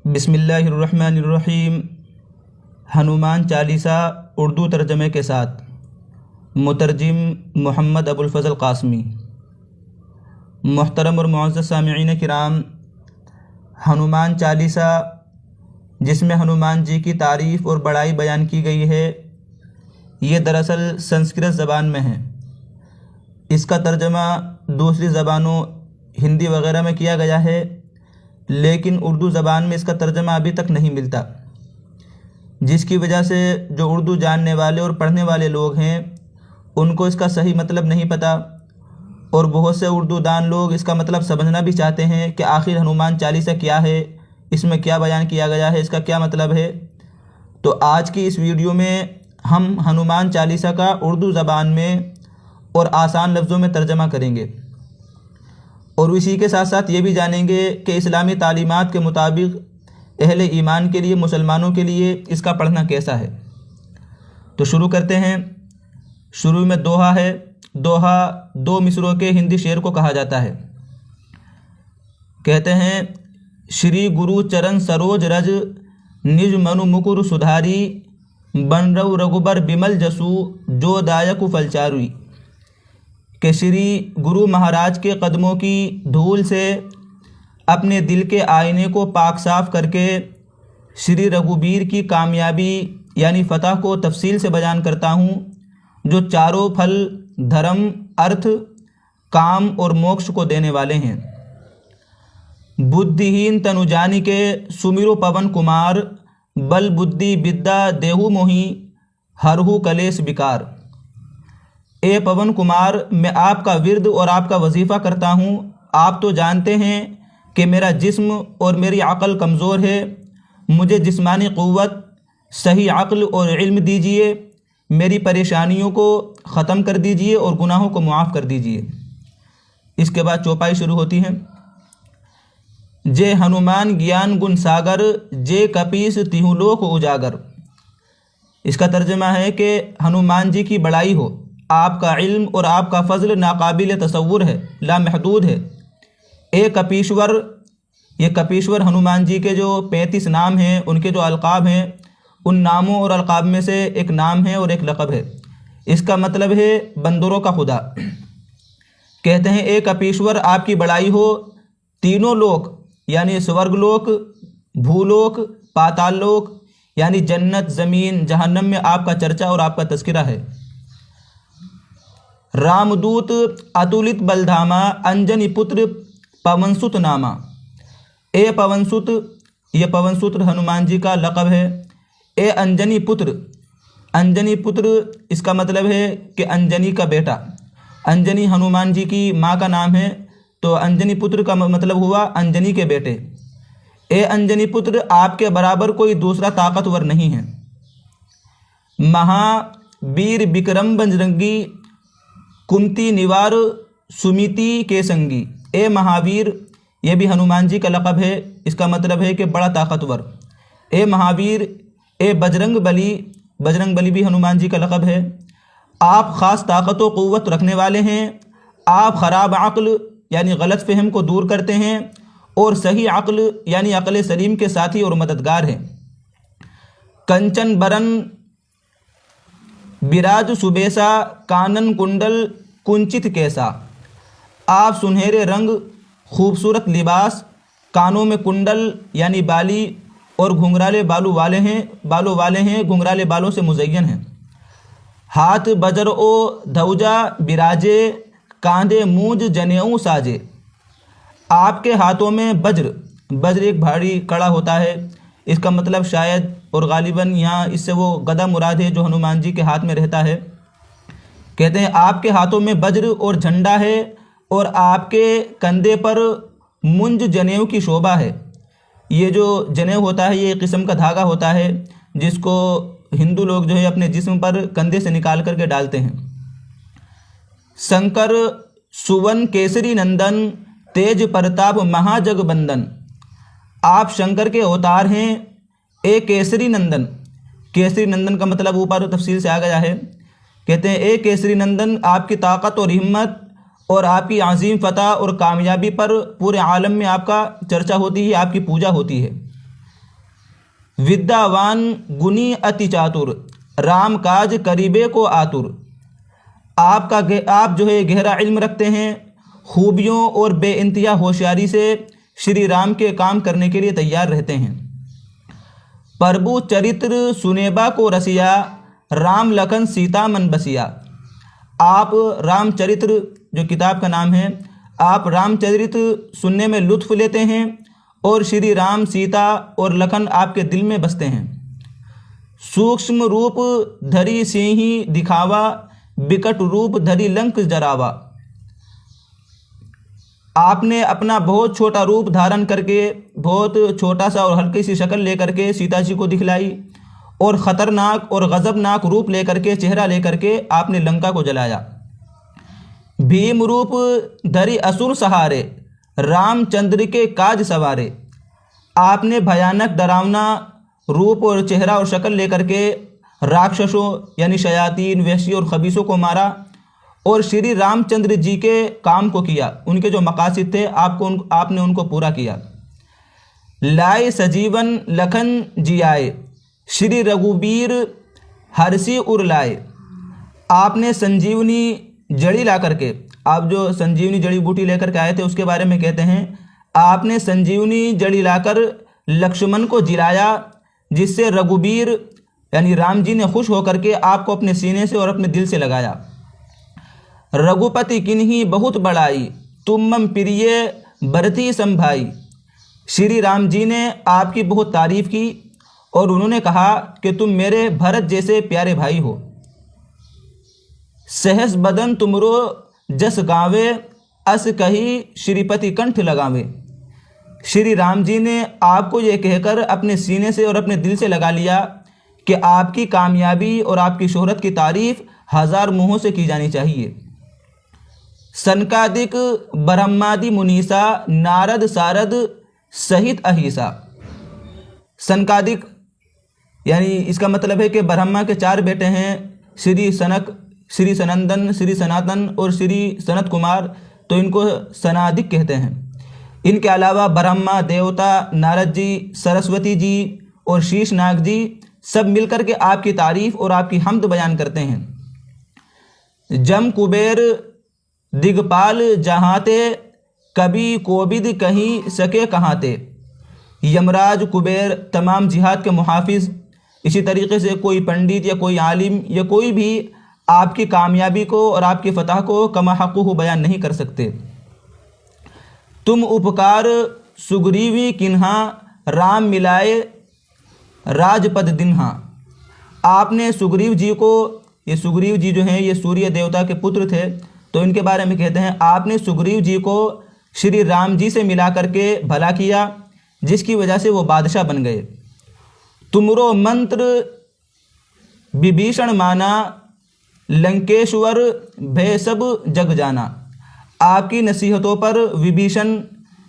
बिस्मिल्लाहिर्रहमानिर्रहीम। हनुमान चालीसा उर्दू तर्जमे के साथ। मुतरजिम मोहम्मद अबुल फ़ज़ल क़ासमी। मोहतरम और मुअज़्ज़ज़ सामिईन किराम, हनुमान चालीसा जिसमें हनुमान जी की तारीफ़ और बड़ाई बयान की गई है, ये दरअसल संस्कृत ज़बान में है। इसका तर्जमा दूसरी ज़बानों हिंदी वगैरह में किया गया है, लेकिन उर्दू ज़बान में इसका तर्जमा अभी तक नहीं मिलता, जिसकी वजह से जो उर्दू जानने वाले और पढ़ने वाले लोग हैं उनको इसका सही मतलब नहीं पता, और बहुत से उर्दू दान लोग इसका मतलब समझना भी चाहते हैं कि आखिर हनुमान चालीसा क्या है, इसमें क्या बयान किया गया है, इसका क्या मतलब है। तो आज की इस वीडियो में हम हनुमान चालीसा का उर्दू ज़बान में और आसान लफ्ज़ों में तर्जमा करेंगे, और इसी के साथ साथ ये भी जानेंगे कि इस्लामी तालीमात के मुताबिक अहले ईमान के लिए, मुसलमानों के लिए इसका पढ़ना कैसा है। तो शुरू करते हैं। शुरू में दोहा है। दोहा दो मिसरों के हिंदी शेर को कहा जाता है। कहते हैं, श्री गुरु चरण सरोज रज, निज मनु मुकुर सुधारी, बन रऊ रघुबर बिमल जसु, जो दायक फलचारुई। कि श्री गुरु महाराज के कदमों की धूल से अपने दिल के आईने को पाक साफ करके श्री रघुबीर की कामयाबी यानी फ़तह को तफसील से बयान करता हूँ, जो चारों फल धर्म, अर्थ, काम और मोक्ष को देने वाले हैं। बुद्धिहीन तनु जानि के सुमिरो पवन कुमार, बल बुद्धि विद्या देहु मोहि, हरहु कलेश विकार। ए पवन कुमार, मैं आपका विरद और आपका वजीफ़ा करता हूँ। आप तो जानते हैं कि मेरा जिस्म और मेरी अक़ल कमज़ोर है। मुझे जिस्मानी क़ुव्वत, सही अक़ल और इल्म दीजिए। मेरी परेशानियों को ख़त्म कर दीजिए और गुनाहों को मुआफ़ कर दीजिए। इसके बाद चौपाई शुरू होती है। जे हनुमान ज्ञान गुण सागर, जे कपीस तिहु लोक उजागर। इसका तर्जमा है कि हनुमान जी की बड़ाई हो, आपका इल्म और आपका फ़ज़ल नाकाबिल तसव्वुर है, लामहदूद है। ए कपीश्वर, ये कपीश्वर हनुमान जी के जो 35 नाम हैं, उनके जो अलक़ाब हैं, उन नामों और अलक़ाब में से एक नाम है और एक लक़ब है। इसका मतलब है बंदरों का खुदा। कहते हैं, ए कपीश्वर, आपकी बड़ाई हो, तीनों लोक यानी स्वर्गलोक, भूलोक, पाताल लोक यानी जन्नत, ज़मीन, जहन्नम में आपका चर्चा और आपका तज़किरा है। रामदूत अतुलित बलधामा, अंजनी पुत्र पवनसुत नामा। ए पवनसुत, ये पवनसुत हनुमान जी का लक़ब है। ए अंजनी पुत्र, अंजनी पुत्र इसका मतलब है कि अंजनी का बेटा। अंजनी हनुमान जी की माँ का नाम है, तो अंजनी पुत्र का मतलब हुआ अंजनी के बेटे। ए अंजनी पुत्र, आपके बराबर कोई दूसरा ताकतवर नहीं है। महावीर विक्रम बजरंगी, कुमति निवार सुमिति के संगी। ए महावीर, ये भी हनुमान जी का लक़ब है। इसका मतलब है कि बड़ा ताकतवर। ए महावीर, ए बजरंग बली, बजरंग बली भी हनुमान जी का लक़ब है। आप ख़ास ताकत व क़ुव्वत रखने वाले हैं। आप ख़राब अक़ल यानी गलत फ़हम को दूर करते हैं, और सही अक़ल यानी अक़ल सलीम के साथी और मददगार हैं। कंचन बरन बिराज सुबेसा, कानन कुंडल कुंचित कैसा। आप सुनहरे रंग, खूबसूरत लिबास, कानों में कुंडल यानी बाली और घुंघराले बालों वाले हैं, घुंघराले बालों से मुज़य्यन हैं। हाथ बजर ओ धौजा बिराजे, कांधे मूंज जनेऊ साजे। आपके हाथों में वज्र, वज्र एक भारी कड़ा होता है। इसका मतलब शायद और गालिबन यहाँ इससे वो गदा मुराद है जो हनुमान जी के हाथ में रहता है। कहते हैं, आपके हाथों में वज्र और झंडा है, और आपके कंधे पर मुंज जनेऊ की शोभा है। ये जो जनेऊ होता है, ये एक किस्म का धागा होता है जिसको हिंदू लोग जो है अपने जिस्म पर कंधे से निकाल करके डालते हैं। शंकर सुवन केसरी नंदन, तेज प्रताप महाजगबंदन। आप शंकर के अवतार हैं। ए केसरी नंदन, केसरी नंदन का मतलब ऊपर तफसील से आ गया है। कहते हैं, ए केसरी नंदन, आपकी ताकत और हिम्मत और आपकी अजीम फ़तह और कामयाबी पर पूरे आलम में आपका चर्चा होती है, आपकी पूजा होती है। विद्यावान गुनी अति चातुर, राम काज करीबे को आतुर। आप जो है गहरा इल्म रखते हैं, खूबियों और बेइंतहा होशियारी से श्री राम के काम करने के लिए तैयार रहते हैं। प्रभु चरित्र सुनेबा को रसिया, राम लखन सीता मन बसिया। आप रामचरित्र जो किताब का नाम है, आप रामचरित्र सुनने में लुत्फ़ लेते हैं और श्री राम, सीता और लखन आपके दिल में बसते हैं। सूक्ष्म रूप धरी सिंही दिखावा, विकट रूप धरी लंक जरावा। आपने अपना बहुत छोटा रूप धारण करके, बहुत छोटा सा और हल्की सी शक्ल लेकर के सीता जी को दिखलाई और ख़तरनाक और गज़बनाक रूप लेकर के, चेहरा लेकर के आपने लंका को जलाया। भीम रूप धरी असुर सहारे, रामचंद्र के काज सवारे। आपने भयानक डरावना रूप और चेहरा और शक्ल लेकर के राक्षसों यानी शयातीन, वहशी और खबीसों को मारा और श्री रामचंद्र जी के काम को किया। उनके जो मकासद थे आपने उनको पूरा किया। लाए सजीवन लखन जियाए, श्री रघुबीर हरसी उर लाए। आपने संजीवनी जड़ी ला करके, आप जो संजीवनी जड़ी बूटी लेकर के आए थे उसके बारे में कहते हैं, आपने संजीवनी जड़ी लाकर लक्ष्मण को जिलाया, जिससे रघुबीर यानी राम जी ने खुश होकर के आपको अपने सीने से और अपने दिल से लगाया। रघुपति किन्हीं बहुत बड़ाई, तुम मम प्रिय भरती संभाई। श्री राम जी ने आपकी बहुत तारीफ की और उन्होंने कहा कि तुम मेरे भरत जैसे प्यारे भाई हो। सहस बदन तुमरो जस गावे, अस कही श्रीपति कंठ लगावे। श्री राम जी ने आपको ये कहकर अपने सीने से और अपने दिल से लगा लिया कि आपकी कामयाबी और आपकी शोहरत की तारीफ 1000 मुँहों से की जानी चाहिए। सनकादिक ब्रह्मादि मुनीसा, नारद सारद सहित अहिसा। सनकादिक यानी इसका मतलब है कि ब्रह्मा के 4 बेटे हैं, श्री सनक, श्री सनंदन, श्री सनातन और श्री सनत कुमार, तो इनको सनादिक कहते हैं। इनके अलावा ब्रह्मा, देवता, नारद जी, सरस्वती जी और शीशनाग जी सब मिलकर के आपकी तारीफ और आपकी हम्द बयान करते हैं। जम कुबेर दिगपाल जहाँते, कभी कोबिद कहीं सके कहाँते। यमराज, कुबेर तमाम जिहाद के मुहाफिज, इसी तरीके से कोई पंडित या कोई आलिम या कोई भी आपकी कामयाबी को और आपकी फतह को कमा हक़्क़ुहु बयान नहीं कर सकते। तुम उपकार सुग्रीवी किन्हा, राम मिलाए राजपद दिन्हा। आपने सुग्रीव जी को, ये सुग्रीव जी जो हैं ये सूर्य देवता के पुत्र थे, तो इनके बारे में कहते हैं आपने सुग्रीव जी को श्री राम जी से मिला करके भला किया, जिसकी वजह से वो बादशाह बन गए। तुमरो मंत्र विभीषण माना, लंकेश्वर भय सब जग जाना। आपकी नसीहतों पर विभीषण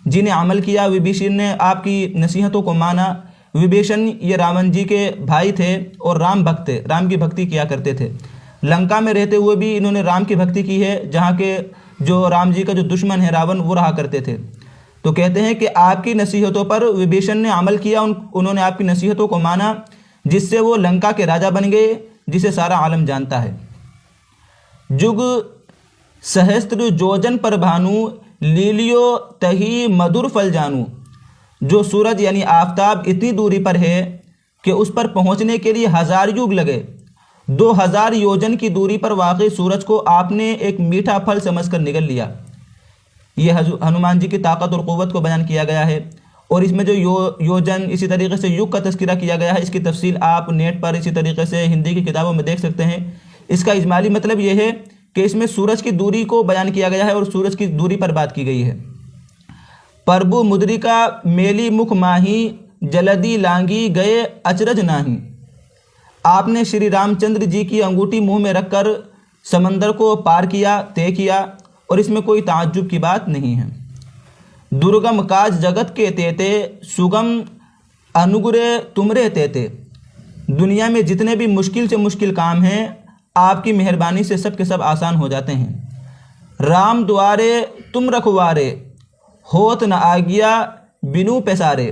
जी ने अमल किया, विभीषण ने आपकी नसीहतों को माना। विभीषण ये रावण जी के भाई थे और राम भक्त थे, राम की भक्ति किया करते थे। लंका में रहते हुए भी इन्होंने राम की भक्ति की है, जहाँ के जो राम जी का जो दुश्मन है रावण, वो रहा करते थे। तो कहते हैं कि आपकी नसीहतों पर विभीषण ने अमल किया, उन्होंने आपकी नसीहतों को माना, जिससे वो लंका के राजा बन गए, जिसे सारा आलम जानता है। जुग सहस्त्र जोजन पर भानु, लीलियो तही मधुर फल जानू। जो सूरज यानी आफताब इतनी दूरी पर है कि उस पर पहुंचने के लिए 1000 युग लगे, 2000 योजन की दूरी पर वाक़ई सूरज को आपने एक मीठा फल समझकर निगल लिया। ये हनुमान जी की ताकत और क़ुव्वत को बयान किया गया है। और इसमें जो योजन, इसी तरीके से युग का तज़किरा किया गया है, इसकी तफसील आप नेट पर इसी तरीके से हिंदी की किताबों में देख सकते हैं। इसका इजमाली मतलब ये है कि इसमें सूरज की दूरी को बयान किया गया है और सूरज की दूरी पर बात की गई है। प्रभु मुद्रिका मेली मुख माही, जलदी लांगी गए अचरज नाही। आपने श्री रामचंद्र जी की अंगूठी मुंह में रखकर समंदर को पार किया, तय किया, और इसमें कोई ताज्जुब की बात नहीं है। दुर्गम काज जगत के तेते, सुगम अनुग्रह तुमरे तेते। दुनिया में जितने भी मुश्किल से मुश्किल काम हैं, आपकी मेहरबानी से सब के सब आसान हो जाते हैं। राम द्वारे तुम रखवारे, होत न आज्ञा बिनु पैसारे।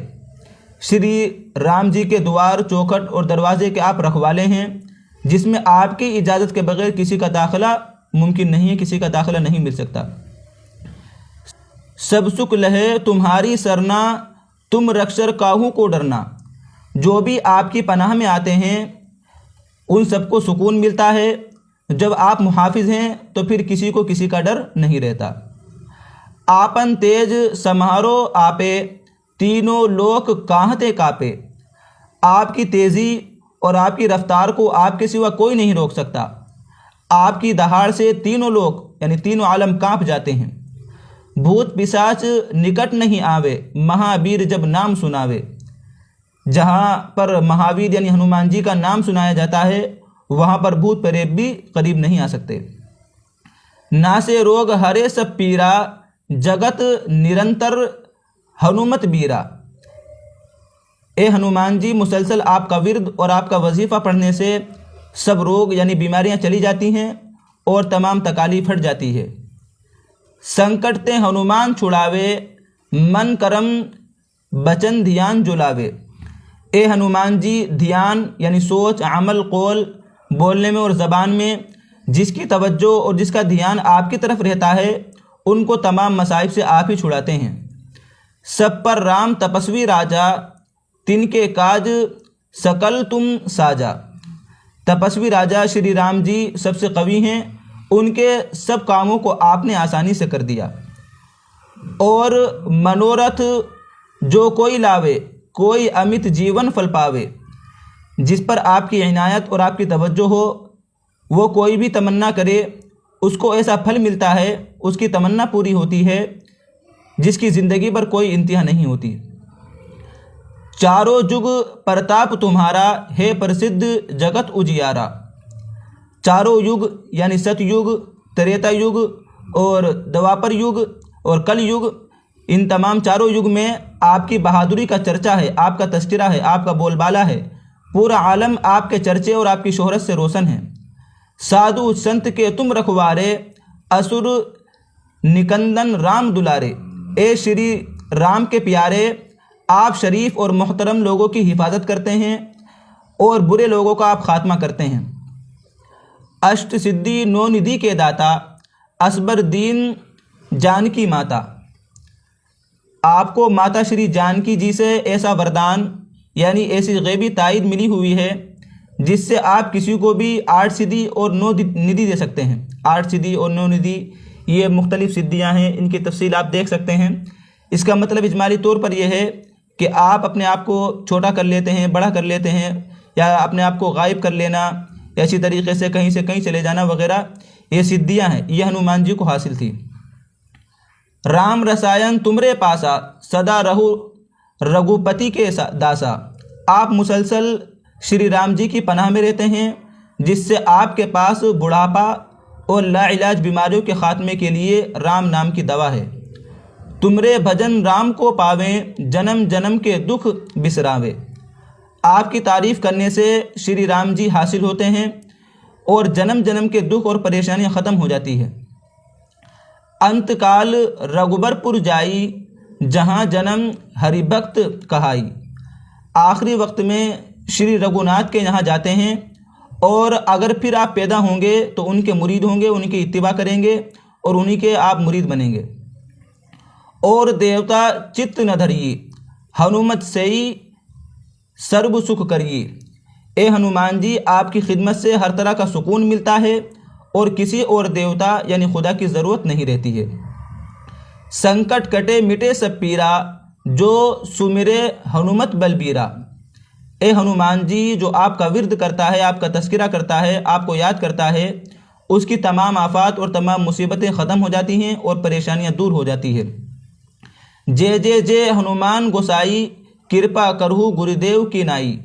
श्री राम जी के द्वार, चौखट और दरवाजे के आप रखवाले हैं, जिसमें आपकी इजाज़त के बगैर किसी का दाखिला मुमकिन नहीं है, किसी का दाखिला नहीं मिल सकता। सब सुख लहे तुम्हारी सरना, तुम रक्षर काहू को डरना। जो भी आपकी पनाह में आते हैं उन सबको सुकून मिलता है। जब आप मुहाफिज हैं तो फिर किसी को किसी का डर नहीं रहता। आपन तेज समारो आपे, तीनों लोक काहते कापे। आपकी तेज़ी और आपकी रफ्तार को आपके सिवा कोई नहीं रोक सकता। आपकी दहाड़ से तीनों लोग यानी तीनों आलम कांप जाते हैं। भूत पिशाच निकट नहीं आवे, महावीर जब नाम सुनावे। जहाँ पर महावीर यानी हनुमान जी का नाम सुनाया जाता है वहाँ पर भूत प्रेत भी करीब नहीं आ सकते। नासे रोग हरे सब पीरा, जगत निरंतर हनुमत बीरा। ए हनुमान जी, मुसलसल आपका विर्द और आपका वजीफ़ा पढ़ने से सब रोग यानी बीमारियां चली जाती हैं और तमाम तकालीफ हट जाती है। संकट ते हनुमान छुड़ावे, मन करम बचन ध्यान जुलावे। ए हनुमान जी, ध्यान यानी सोच, अमल, कौल, बोलने में और ज़बान में जिसकी तवज्जो और जिसका ध्यान आपकी तरफ रहता है उनको तमाम मसाइब से आप ही छुड़ाते हैं। सब पर राम तपस्वी राजा, तिनके काज सकल तुम साजा। तपस्वी राजा श्री राम जी सबसे कवी हैं, उनके सब कामों को आपने आसानी से कर दिया। और मनोरथ जो कोई लावे, कोई अमित जीवन फल पावे। जिस पर आपकी इनायत और आपकी तवज्जो हो वो कोई भी तमन्ना करे उसको ऐसा फल मिलता है, उसकी तमन्ना पूरी होती है जिसकी ज़िंदगी पर कोई इंतहा नहीं होती। चारों जुग प्रताप तुम्हारा, है प्रसिद्ध जगत उजियारा। चारों युग यानी सतयुग, त्रेता युग और द्वापर युग और कल युग, इन तमाम चारों युग में आपकी बहादुरी का चर्चा है, आपका तस्करा है, आपका बोलबाला है। पूरा आलम आपके चर्चे और आपकी शोहरत से रोशन है। साधु संत के तुम रखवारे, असुर निकंदन राम दुलारे। ए श्री राम के प्यारे, आप शरीफ और मोहतरम लोगों की हिफाजत करते हैं और बुरे लोगों का आप खात्मा करते हैं। अष्ट सिद्धि नौ निधि के दाता, असबर दीन जानकी माता। आपको माता श्री जानकी जी से ऐसा वरदान यानी ऐसी गैबी ताईद मिली हुई है जिससे आप किसी को भी 8 सिद्धि और 9 निधि दे सकते हैं। 8 सिद्धि और 9 निधि ये मुख्तलिफ सिद्धियाँ हैं, इनकी तफसील आप देख सकते हैं। इसका मतलब इजमाली तौर पर यह है कि आप अपने आप को छोटा कर लेते हैं, बड़ा कर लेते हैं, या अपने आप को गायब कर लेना, ऐसी तरीके से कहीं चले जाना वगैरह, ये सिद्धियाँ हैं, ये हनुमान जी को हासिल थी। राम रसायन तुमरे पासा, सदा रहु रघुपति के दासा। आप मुसलसल श्री राम जी की पनाह में रहते हैं, जिससे आपके पास बुढ़ापा और लाइलाज बीमारियों के ख़ात्मे के लिए राम नाम की दवा है। तुमरे भजन राम को पावें, जन्म जन्म के दुख बिसरावे। आपकी तारीफ़ करने से श्री राम जी हासिल होते हैं और जन्म जन्म के दुख और परेशानियां ख़त्म हो जाती है। अंतकाल रघुबरपुर जाई, जहाँ जन्म हरिभक्त कहाई। आखिरी वक्त में श्री रघुनाथ के यहाँ जाते हैं और अगर फिर आप पैदा होंगे तो उनके मुरीद होंगे, उनकी इत्तिबा करेंगे और उन्हीं के आप मुरीद बनेंगे। और देवता चित्त न धरिए, हनुमत से ही सर्व सुख करिए। ए हनुमान जी, आपकी खिदमत से हर तरह का सुकून मिलता है और किसी और देवता यानी खुदा की ज़रूरत नहीं रहती है। संकट कटे मिटे सब पीरा, जो सुमिरे हनुमत बलबीरा। ए हनुमान जी, जो आपका विर्द करता है, आपका तस्करा करता है, आपको याद करता है, उसकी तमाम आफात और तमाम मुसीबतें ख़त्म हो जाती हैं और परेशानियां दूर हो जाती है। जय जय जय हनुमान गोसाई, कृपा करहु गुरुदेव की नाई।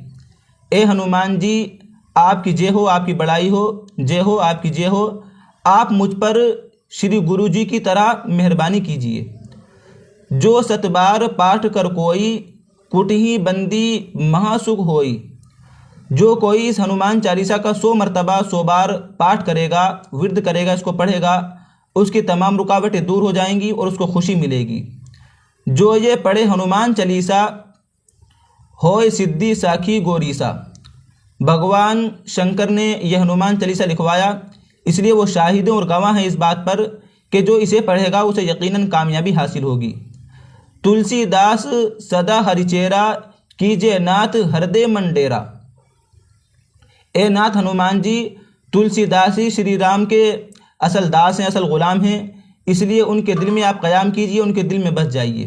ए हनुमान जी, आपकी जय हो, आपकी बड़ाई हो, जय हो, आपकी जय हो। आप मुझ पर श्री गुरु जी की तरह मेहरबानी कीजिए। जो सतबार पाठ कर कोई, कुटही बंदी महासुख होई। जो कोई इस हनुमान चालीसा का 100 मरतबा 100 बार पाठ करेगा, विर्द करेगा, इसको पढ़ेगा, उसकी तमाम रुकावटें दूर हो जाएंगी और उसको खुशी मिलेगी। जो ये पढ़े हनुमान चालीसा होय सिद्धि साखी गोरीसा। भगवान शंकर ने यह हनुमान चालीसा लिखवाया, इसलिए वो शाहिद और गवाह हैं इस बात पर कि जो इसे पढ़ेगा उसे यकीनन कामयाबी हासिल होगी। तुलसीदास सदा हरिचेरा, कीजे नाथ हृदय मंडेरा। ए नाथ हनुमान जी, तुलसीदास ही श्री राम के असल दास हैं, असल ग़ुलाम हैं, इसलिए उनके दिल में आप क़याम कीजिए, उनके दिल में बस जाइए।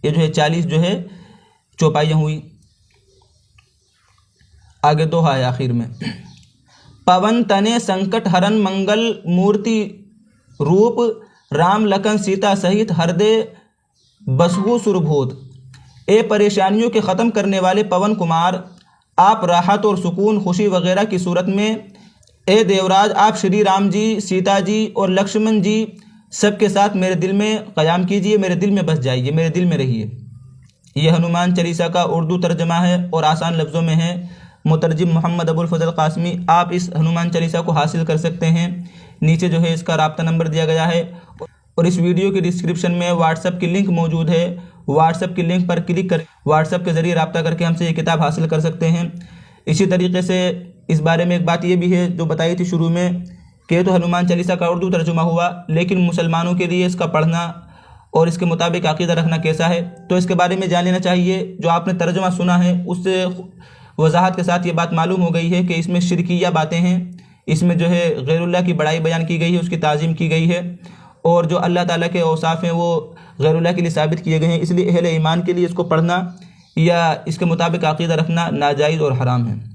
ये जो है 40 जो है चौपाइयाँ हुई। आगे दोहा है आखिर में। पवन तने संकट हरन मंगल मूर्ति रूप, राम लखन सीता सहित हृदय बसहु सुरभूत। ए परेशानियों के ख़त्म करने वाले पवन कुमार, आप राहत और सुकून, खुशी वगैरह की सूरत में, ए देवराज, आप श्री राम जी, सीता जी और लक्ष्मण जी सबके साथ मेरे दिल में क़याम कीजिए, मेरे दिल में बस जाइए, मेरे दिल में रहिए। यह हनुमान चालीसा का उर्दू तर्जमा है और आसान लफ्ज़ों में है। मुतरजिम मोहम्मद अबुल फजल कासमी। आप इस हनुमान चालीसा को हासिल कर सकते हैं। नीचे जो है इसका राब्ता नंबर दिया गया है और इस वीडियो की डिस्क्रिप्शन में व्हाट्सएप की लिंक मौजूद है। व्हाट्सएप की लिंक पर क्लिक कर व्हाट्सएप के ज़रिए रब्ता करके हमसे ये किताब हासिल कर सकते हैं। इसी तरीके से इस बारे में एक बात ये भी है जो बताई थी शुरू में कि तो हनुमान चालीसा का उर्दू तर्जुमा हुआ, लेकिन मुसलमानों के लिए इसका पढ़ना और इसके मुताबिक अक़ीदा रखना कैसा है, तो इसके बारे में जान लेना चाहिए। जो आपने तर्जुमा सुना है उससे वजाहत के साथ ये बात मालूम हो गई है कि इसमें शिरकिया बातें हैं, इसमें जो है गैरुल्लाह की बड़ाई बयान की गई है, उसकी ताज़ीम की गई है, और जो अल्लाह ताला के औसाफ़ हैं वो गैरुल्लाह के लिए साबित किए गए हैं। इसलिए अहले ईमान के लिए इसको पढ़ना या इसके मुताबिक अक़ीदा रखना नाजायज़ और हराम है।